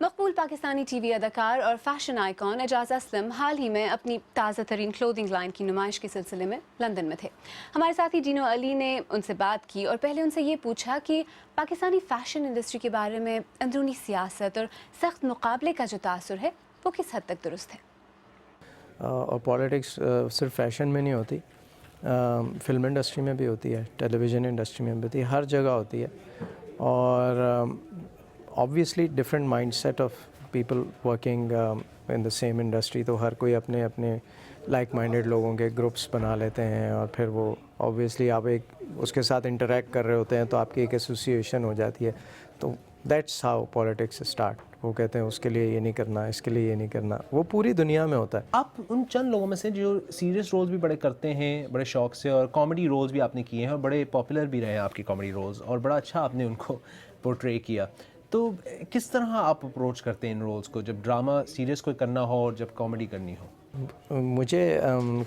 मकबूल Pakistani TV अदाकार और fashion icon Ejaz Aslam हाल ही में अपनी ताज़ा तरीन क्लोथिंग लाइन की नुमाइश के सिलसिले में लंदन में थे। हमारे साथी जीनो अली ने उनसे बात की और पहले उनसे ये पूछा कि पाकिस्तानी फ़ैशन इंडस्ट्री के बारे में अंदरूनी सियासत और सख्त मुकाबले का जो तासुर है वो किस हद तक दुरुस्त है। और पॉलिटिक्स सिर्फ फैशन में नहीं होती, फिल्म इंडस्ट्री में भी होती है, टेलीविज़न इंडस्ट्री में भी होती है, हर जगह होती है। और obviously different mindset of people working in the same industry, तो हर कोई अपने अपने लाइक माइंडेड लोगों के ग्रुप्स बना लेते हैं और फिर वो ऑब्वियसली आप एक उसके साथ इंटरेक्ट कर रहे होते हैं तो आपकी एक एसोसिएशन हो जाती है। तो दैट्स हाउ पॉलिटिक्स स्टार्ट। वो कहते हैं उसके लिए ये नहीं करना, इसके लिए ये नहीं करना, वो पूरी दुनिया में होता है। आप उन चंद लोगों में से जो सीरियस रोल्स भी बड़े करते हैं, बड़े शौक से, और कॉमेडी रोल्स भी आपने किए हैं और बड़े पॉपुलर भी रहे हैं आपके कॉमेडी रोल्स, और बड़ा अच्छा आपने उनको पोर्ट्रे किया। तो किस तरह आप अप्रोच करते हैं इन रोल्स को, जब ड्रामा सीरियस कोई करना हो और जब कॉमेडी करनी हो? मुझे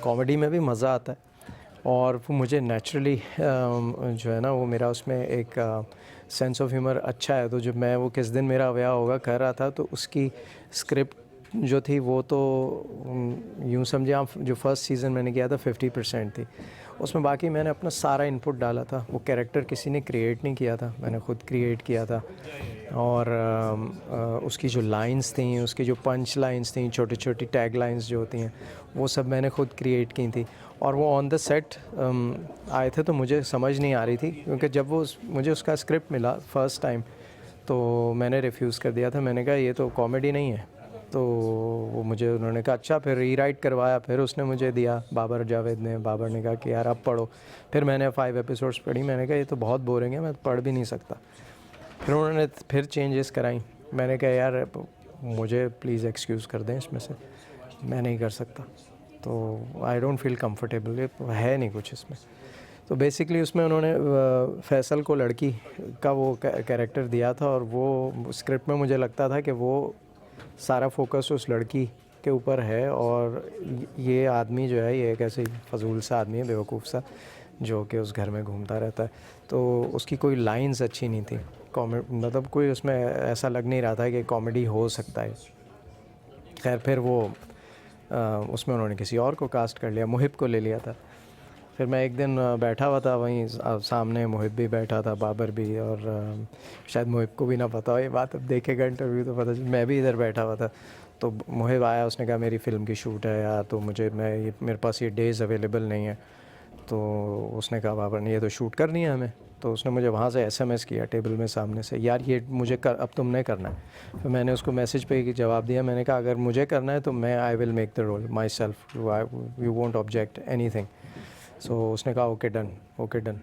कॉमेडी में भी मज़ा आता है और वो मुझे नेचुरली जो है ना, वो मेरा उसमें एक सेंस ऑफ ह्यूमर अच्छा है। तो जब मैं वो किस दिन मेरा ब्याह होगा कर रहा था तो उसकी स्क्रिप्ट जो थी वो तो यूँ समझे आप, जो फर्स्ट सीज़न मैंने किया था 50% थी उसमें, बाकी मैंने अपना सारा इनपुट डाला था। वो कैरेक्टर किसी ने क्रिएट नहीं किया था, मैंने ख़ुद क्रिएट किया था। और उसकी जो लाइंस थी, उसकी जो पंच लाइंस थी, छोटी छोटी टैग लाइंस जो होती हैं, वो सब मैंने ख़ुद क्रिएट की थी। और वो ऑन द सेट आए थे तो मुझे समझ नहीं आ रही थी, क्योंकि जब वो मुझे उसका स्क्रिप्ट मिला फर्स्ट टाइम तो मैंने रिफ्यूज़ कर दिया था। मैंने कहा ये तो कॉमेडी नहीं है। तो वो मुझे उन्होंने कहा अच्छा, फिर रीराइट करवाया, फिर उसने मुझे दिया बाबर जावेद ने। बाबर ने कहा कि यार अब पढ़ो। फिर मैंने 5 एपिसोड्स पढ़ी, मैंने कहा ये तो बहुत बोरिंग है, मैं पढ़ भी नहीं सकता। फिर उन्होंने फिर चेंजेस कराई। मैंने कहा यार मुझे प्लीज़ एक्सक्यूज़ कर दें, इसमें से मैं नहीं कर सकता, तो आई डोंट फील कंफर्टेबल, है नहीं कुछ इसमें। तो बेसिकली उसमें उन्होंने फैसल को लड़की का वो कैरेक्टर दिया था और वो स्क्रिप्ट में मुझे लगता था कि वो सारा फोकस उस लड़की के ऊपर है और ये आदमी जो है ये एक ऐसे फजूल सा आदमी है, बेवकूफ़ सा, जो कि उस घर में घूमता रहता है। तो उसकी कोई लाइंस अच्छी नहीं थी, मतलब कोई उसमें ऐसा लग नहीं रहा था कि कॉमेडी हो सकता है। खैर फिर वो उसमें उन्होंने किसी और को कास्ट कर लिया, मुहिब को ले लिया था। फिर मैं एक दिन बैठा हुआ था वहीं सामने, मुहिब भी बैठा था, बाबर भी, और शायद मुहिब को भी ना पता हो ये बात, अब देखेगा इंटरव्यू तो पता चल। मैं भी इधर बैठा हुआ था तो मुहिब आया, उसने कहा मेरी फ़िल्म की शूट है यार, तो मेरे पास ये डेज़ अवेलेबल नहीं है। तो उसने कहा बाबर ने ये तो शूट करनी है हमें। तो उसने मुझे वहाँ से SMS किया टेबल में सामने से, यार ये मुझे अब तुमने करना है। फिर मैंने उसको मैसेज पे जवाब दिया, मैंने कहा अगर मुझे करना है तो मैं I will make the rule myself, you won't object anything. So उसने कहा ओके डन, ओके डन।